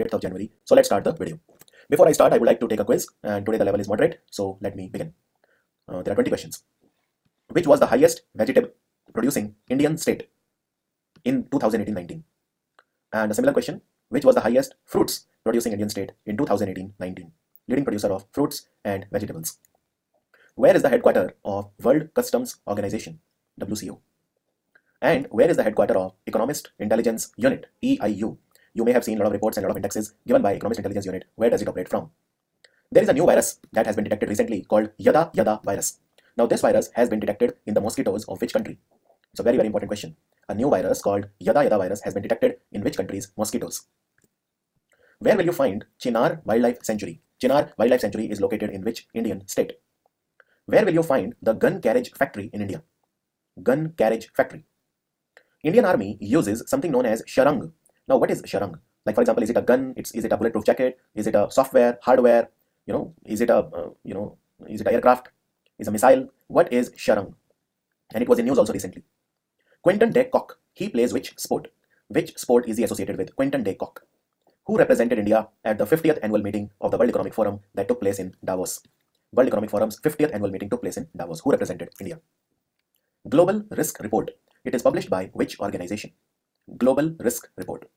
28th of January. So let's start the video. Before I start, I would like to take a quiz, and today the level is moderate, so let me begin. There are 20 questions. Which was the highest vegetable producing Indian state in 2018-19? And a similar question, which was the highest fruits producing Indian state in 2018-19? Leading producer of fruits and vegetables. Where is the headquarter of World Customs Organization, WCO? And where is the headquarter of Economist Intelligence Unit, EIU? You may have seen a lot of reports and a lot of indexes given by Economist Intelligence Unit. Where does it operate from? There is a new virus that has been detected recently called Yada Yada virus. Now this virus has been detected in the mosquitoes of which country? It's a very, very important question. A new virus called Yada Yada virus has been detected in which country's mosquitoes? Where will you find Chinar Wildlife Sanctuary? Chinar Wildlife Sanctuary is located in which Indian state? Where will you find the gun carriage factory in India? Gun carriage factory. Indian Army uses something known as sharang. Now what is sharang? Like for example, is it a gun? Is it a bulletproof jacket? Is it a software, hardware? Is it a is it an aircraft? Is a missile? What is sharang? And it was in news also recently. Quinton de Kock, he plays which sport? Which sport is he associated with? Quinton de Kock. Who represented India at the 50th annual meeting of the World Economic Forum that took place in Davos? World Economic Forum's 50th annual meeting took place in Davos. Who represented India? Global Risk Report. It is published by which organization? Global Risk Report.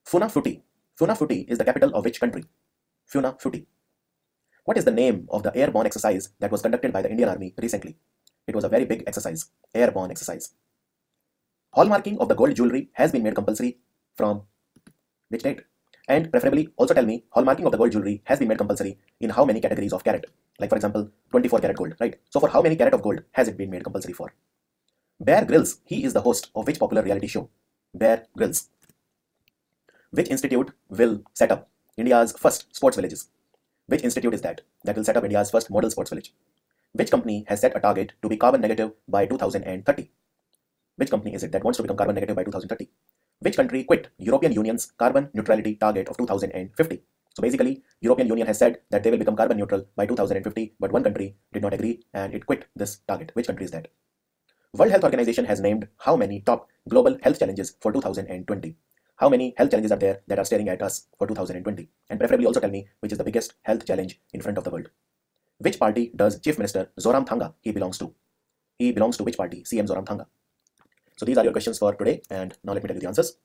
Funafuti. Funafuti is the capital of which country? Funafuti. What is the name of the airborne exercise that was conducted by the Indian Army recently? It was a very big exercise. Airborne exercise. Hallmarking of the gold jewelry has been made compulsory from which date? And preferably also tell me, hallmarking of the gold jewelry has been made compulsory in how many categories of carat? Like for example, 24 karat gold, right? So for how many carat of gold has it been made compulsory for? Bear Grylls, he is the host of which popular reality show? Bear Grylls. Which institute will set up India's first sports villages? Which institute is that will set up India's first model sports village? Which company has set a target to be carbon negative by 2030? Which company is it that wants to become carbon negative by 2030? Which country quit European Union's carbon neutrality target of 2050? So basically, European Union has said that they will become carbon neutral by 2050, but one country did not agree and it quit this target. Which country is that? World Health Organization has named how many top global health challenges for 2020? How many health challenges are there that are staring at us for 2020? And preferably also tell me which is the biggest health challenge in front of the world. Which party does Chief Minister Zoramthanga he belongs to? He belongs to which party? CM Zoramthanga. So these are your questions for today, and now let me tell you the answers.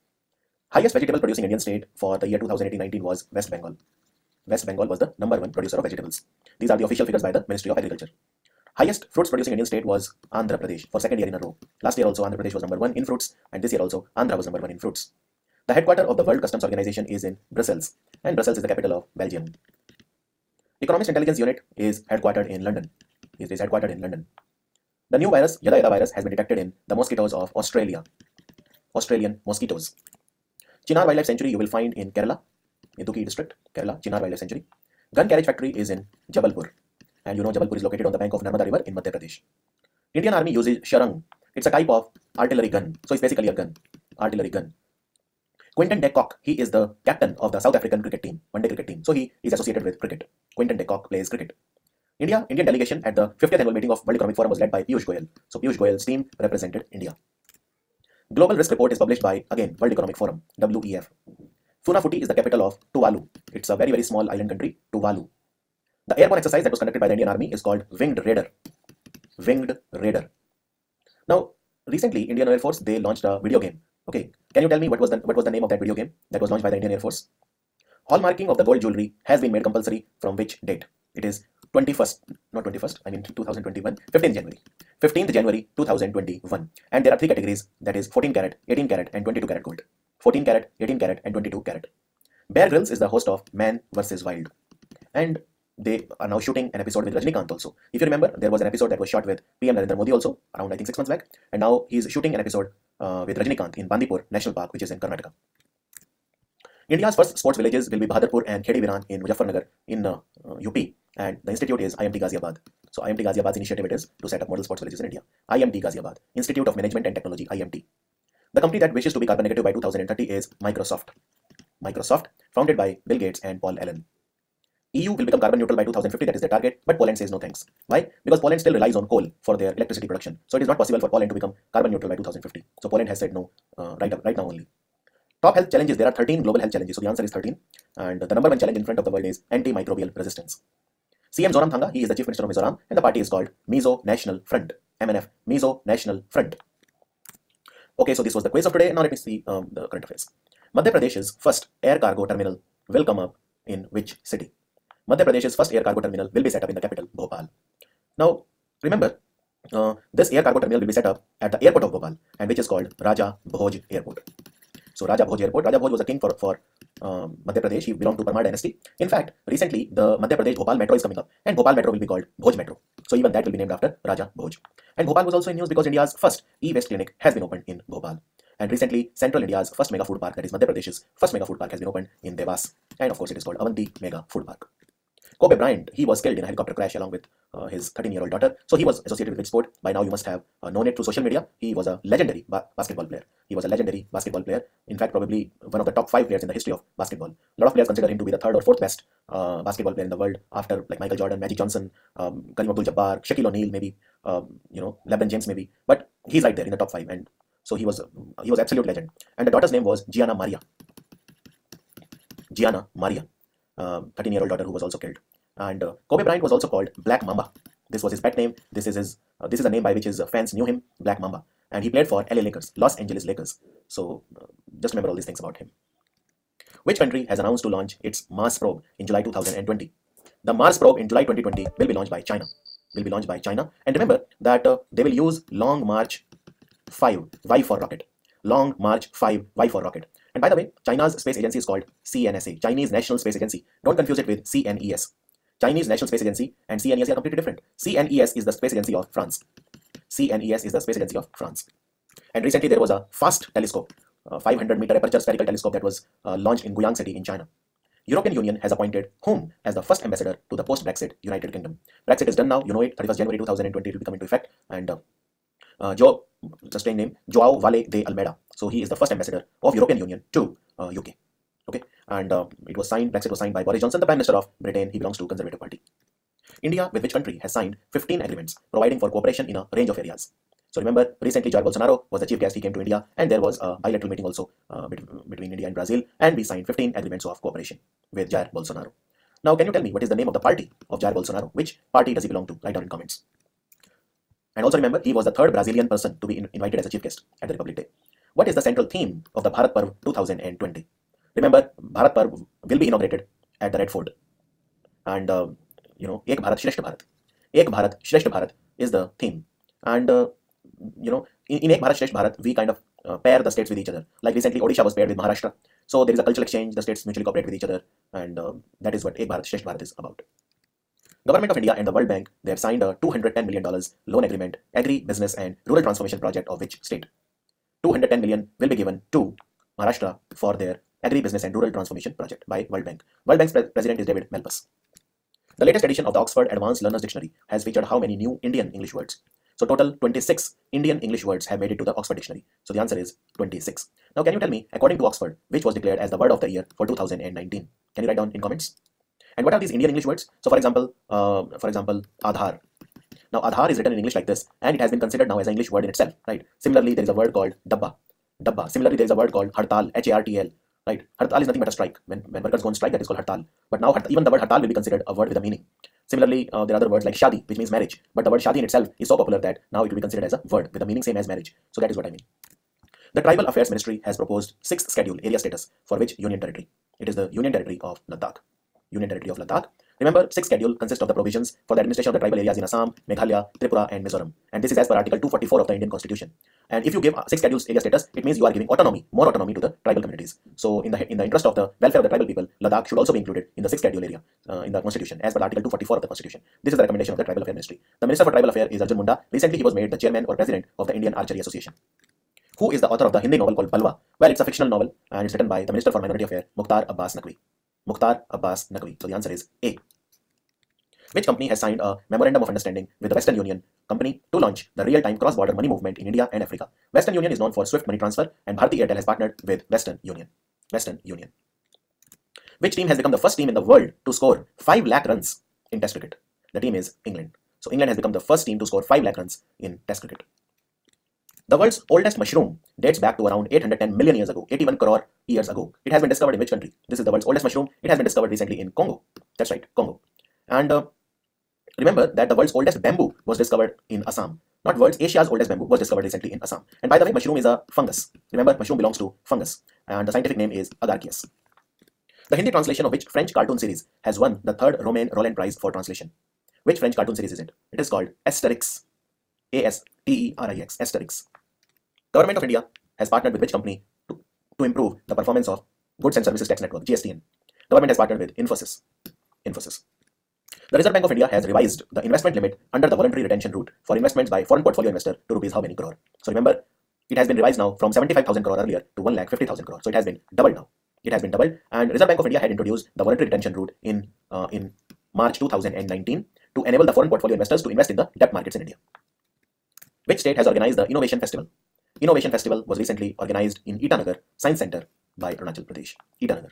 Highest vegetable producing Indian state for the year 2018-19 was West Bengal. West Bengal was the #1 producer of vegetables. These are the official figures by the Ministry of Agriculture. Highest fruits producing Indian state was Andhra Pradesh for second year in a row. Last year also Andhra Pradesh was #1 in fruits, and this year also Andhra was #1 in fruits. The headquarters of the World Customs Organization is in Brussels, and Brussels is the capital of Belgium. Economist Intelligence Unit is headquartered in London. It is headquartered in London. The new virus, Yada Yada virus, has been detected in the mosquitoes of Australia. Australian mosquitoes. Chinar Wildlife Sanctuary you will find in Kerala, Idukki district, Kerala, Chinar Wildlife Sanctuary. Gun carriage factory is in Jabalpur. And you know Jabalpur is located on the bank of Narmada River in Madhya Pradesh. Indian Army uses sharang. It's a type of artillery gun. So it's basically a gun. Artillery gun. Quinton de Kock, he is the captain of the South African cricket team, one-day cricket team. So he is associated with cricket. Quinton de Kock plays cricket. Indian delegation at the 50th annual meeting of World Economic Forum was led by Piyush Goyal. So Piyush Goyal's team represented India. Global Risk Report is published by, again, World Economic Forum, WEF. Funafuti is the capital of Tuvalu. It's a very, very small island country, Tuvalu. The airborne exercise that was conducted by the Indian Army is called Winged Raider. Winged Raider. Now, recently, Indian Air Force, they launched a video game. Okay, can you tell me what was the name of that video game that was launched by the Indian Air Force? Hallmarking of the gold jewelry has been made compulsory from which date? It is 15th January. 15th January 2021. And there are three categories, that is 14 karat, 18 karat and 22 karat gold. 14 karat, 18 karat and 22 karat. Bear Grylls is the host of Man vs. Wild. And they are now shooting an episode with Rajnikant also. If you remember, there was an episode that was shot with PM Narendra Modi also, around I think 6 months back. And now he's shooting an episode with Rajnikant in Bandipur National Park, which is in Karnataka. India's first sports villages will be Bahadurpur and Khedi Viran in Muzaffarnagar in UP. And the institute is IMT Ghaziabad. So IMT Ghaziabad's initiative it is to set up model sports villages in India. IMT Ghaziabad, Institute of Management and Technology, IMT. The company that wishes to be carbon negative by 2030 is Microsoft. Microsoft, founded by Bill Gates and Paul Allen. EU will become carbon neutral by 2050, that is their target, but Poland says no thanks. Why? Because Poland still relies on coal for their electricity production. So it is not possible for Poland to become carbon neutral by 2050. So Poland has said no right now only. Top health challenges, there are 13 global health challenges. So the answer is 13. And the number one challenge in front of the world is antimicrobial resistance. CM Zoramthanga, he is the Chief Minister of Mizoram, and the party is called Mizo National Front. MNF, Mizo National Front. Okay, so this was the quiz of today. Now let me see the current affairs. Madhya Pradesh's first air cargo terminal will come up in which city? Madhya Pradesh's first air cargo terminal will be set up in the capital, Bhopal. Now, remember, this air cargo terminal will be set up at the airport of Bhopal, and which is called Raja Bhoj Airport. So Raja Bhoj Airport, Raja Bhoj was a king for Madhya Pradesh. He belonged to Parmar dynasty. In fact, recently the Madhya Pradesh Bhopal Metro is coming up, and Bhopal Metro will be called Bhoj Metro. So even that will be named after Raja Bhoj. And Bhopal was also in news because India's first e-waste clinic has been opened in Bhopal. And recently, Central India's first mega food park, that is Madhya Pradesh's first mega food park, has been opened in Devas. And of course, it is called Avanti Mega Food Park. Kobe Bryant, he was killed in a helicopter crash along with his 13-year-old daughter. So he was associated with which sport? By now you must have known it through social media. He was a legendary basketball player. He was a legendary basketball player. In fact, probably one of the top 5 players in the history of basketball. A lot of players consider him to be the 3rd or 4th best basketball player in the world, after like Michael Jordan, Magic Johnson, Kareem Abdul-Jabbar, Shaquille O'Neal, maybe LeBron James, maybe. But he's right there in the top 5, and so he was absolute legend. And the daughter's name was Gianna Maria. Gianna Maria, 13-year-old daughter who was also killed. And Kobe Bryant was also called Black Mamba. This was his pet name. This is a name by which his fans knew him, Black Mamba. And he played for LA Lakers, Los Angeles Lakers. So just remember all these things about him. Which country has announced to launch its Mars probe in July 2020? The Mars probe in July 2020 will be launched by China. And remember that they will use Long March 5 Y for rocket. Long March 5 Y for rocket. And by the way, China's space agency is called CNSA, Chinese National Space Agency. Don't confuse it with CNES. Chinese National Space Agency and CNES are completely different. CNES is the space agency of France. CNES is the space agency of France. And recently there was a FAST telescope, 500-meter aperture spherical telescope that was launched in Guiyang city in China. European Union has appointed whom as the first ambassador to the post-Brexit United Kingdom. Brexit is done now, you know it, 31st January 2020 it will be coming into effect. And the strange name, Joao Vale de Almeida. So he is the first ambassador of European Union to UK. Okay, and Brexit was signed by Boris Johnson, the Prime Minister of Britain. He belongs to Conservative Party. India, with which country, has signed 15 agreements providing for cooperation in a range of areas. So remember, recently Jair Bolsonaro was the chief guest. He came to India, and there was a bilateral meeting also between India and Brazil, and we signed 15 agreements of cooperation with Jair Bolsonaro. Now, can you tell me what is the name of the party of Jair Bolsonaro? Which party does he belong to? Write down in comments. And also remember, he was the 3rd Brazilian person to be invited as a chief guest at the Republic Day. What is the central theme of the Bharat Parv 2020? Remember, Bharat Parv will be inaugurated at the Red Fort. And, Ek Bharat Shreshtha Bharat. Ek Bharat Shreshtha Bharat is the theme. And, in Ek Bharat Shreshtha Bharat, we kind of pair the states with each other. Like recently, Odisha was paired with Maharashtra. So there is a cultural exchange, the states mutually cooperate with each other. And that is what Ek Bharat Shreshtha Bharat is about. Government of India and the World Bank, they have signed a $210 million loan agreement, Agri, Business and Rural Transformation Project of which state? $210 million will be given to Maharashtra for their Agri, Business and Rural Transformation Project by World Bank. World Bank's president is David Malpass. The latest edition of the Oxford Advanced Learners Dictionary has featured how many new Indian English words? So total 26 Indian English words have made it to the Oxford Dictionary. So the answer is 26. Now can you tell me, according to Oxford, which was declared as the word of the year for 2019? Can you write down in comments? And what are these Indian English words? So for example, Aadhaar. Now Aadhaar is written in English like this, and it has been considered now as an English word in itself, right? Similarly, there is a word called dabba. Similarly, there is a word called hartal, Hartl, right? Hartal is nothing but a strike. When workers go on strike, that is called hartal. But now even the word hartal will be considered a word with a meaning. Similarly, there are other words like shadi, which means marriage. But the word shadi in itself is so popular that now it will be considered as a word with a meaning same as marriage. So that is what I mean. The Tribal Affairs Ministry has proposed 6th schedule area status for which union territory? It is the Union Territory of Ladakh. Union Territory of Ladakh. Remember, 6th schedule consists of the provisions for the administration of the tribal areas in Assam, Meghalaya, Tripura and Mizoram. And this is as per Article 244 of the Indian Constitution. And if you give 6th schedule's area status, it means you are giving more autonomy to the tribal communities. So in the interest of the welfare of the tribal people, Ladakh should also be included in the 6th schedule area in the Constitution as per Article 244 of the Constitution. This is the recommendation of the Tribal Affairs Ministry. The Minister for Tribal Affairs is Arjun Munda. Recently, he was made the chairman or president of the Indian Archery Association. Who is the author of the Hindi novel called Balwa? Well, it's a fictional novel and it's written by the Minister for Minority Affairs, Mukhtar Abbas Naqvi. Mukhtar Abbas Naqvi. So the answer is A. Which company has signed a memorandum of understanding with the Western Union company to launch the real-time cross-border money movement in India and Africa? Western Union is known for swift money transfer, and Bharti Airtel has partnered with Western Union. Which team has become the first team in the world to score 5 lakh runs in Test cricket? The team is England. So England has become the first team to score 5 lakh runs in Test cricket. The world's oldest mushroom dates back to around 810 million years ago, 81 crore years ago. It has been discovered in which country? This is the world's oldest mushroom. It has been discovered recently in Congo. That's right, Congo. And remember that the world's oldest bamboo was discovered in Assam. Not world's, Asia's oldest bamboo was discovered recently in Assam. And by the way, mushroom is a fungus. Remember, mushroom belongs to fungus. And the scientific name is Agaricus. The Hindi translation of which French cartoon series has won the 3rd Romain Rolland Prize for translation? Which French cartoon series is it? It is called Asterix. Asterix. Asterix. Government of India has partnered with which company to improve the performance of Goods and Services Tax Network, GSTN? Government has partnered with Infosys. The Reserve Bank of India has revised the investment limit under the Voluntary Retention Route for investments by foreign portfolio investor to rupees how many crore? So remember, it has been revised now from 75,000 crore earlier to 1,50,000 crore. So it has been doubled now. It has been doubled, and Reserve Bank of India had introduced the Voluntary Retention Route in March 2019 to enable the foreign portfolio investors to invest in the debt markets in India. Which state has organized the Innovation Festival? Innovation Festival was recently organized in Itanagar Science Center by Arunachal Pradesh. Itanagar.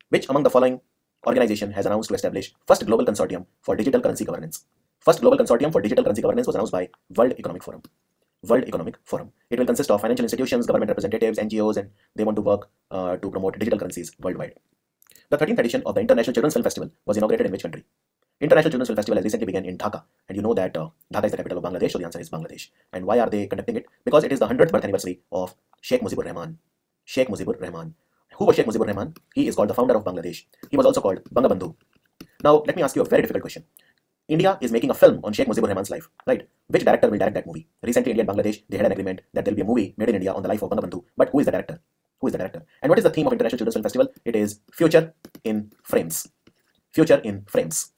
Which among the following organization has announced to establish first global consortium for digital currency governance? First global consortium for digital currency governance was announced by World Economic Forum. World Economic Forum. It will consist of financial institutions, government representatives, NGOs, and they want to work to promote digital currencies worldwide. The 13th edition of the International Children's Film Festival was inaugurated in which country? International Children's Film Festival has recently begun in Dhaka, and you know that Dhaka is the capital of Bangladesh, so the answer is Bangladesh. And why are they conducting it? Because it is the 100th birth anniversary of Sheikh Mujibur Rahman. Sheikh Mujibur Rahman. Who was Sheikh Mujibur Rahman? He is called the founder of Bangladesh. He was also called Bangabandhu. Now, let me ask you a very difficult question. India is making a film on Sheikh Mujibur Rahman's life, right? Which director will direct that movie? Recently, India and Bangladesh, they had an agreement that there will be a movie made in India on the life of Bangabandhu. But who is the director? Who is the director? And what is the theme of International Children's Film Festival? It is Future in Frames. Future in Frames.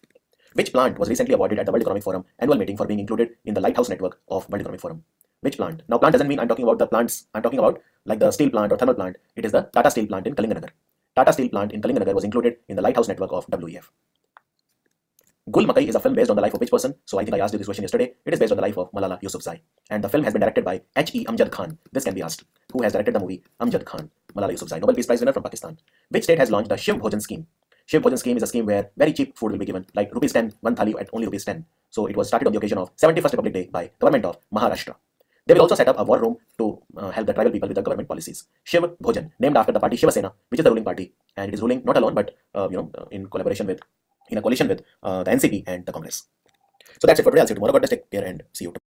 Which plant was recently awarded at the World Economic Forum annual meeting for being included in the Lighthouse network of World Economic Forum? Which plant? Now, plant doesn't mean I'm talking about the plants. I'm talking about like the steel plant or thermal plant. It is the Tata Steel plant in Kalinganagar. Tata Steel plant in Kalinganagar was included in the Lighthouse network of WEF. Gul Makai is a film based on the life of which person? So I think I asked you this question yesterday. It is based on the life of Malala Yousafzai. And the film has been directed by H.E. Amjad Khan. This can be asked. Who has directed the movie? Amjad Khan. Malala Yousafzai, Nobel Peace Prize winner from Pakistan. Which state has launched the Shiv Bhojan scheme? Shiv Bhojan scheme is a scheme where very cheap food will be given, like rupees 10, one thali at only rupees 10. So it was started on the occasion of 71st Republic Day by government of Maharashtra. They will also set up a war room to help the tribal people with the government policies. Shiv Bhojan, named after the party Shiva Sena, which is the ruling party, and it is ruling not alone, but in collaboration with, in a coalition with the NCP and the Congress. So that's it for today. I'll see you tomorrow. God bless. Take care and see you tomorrow.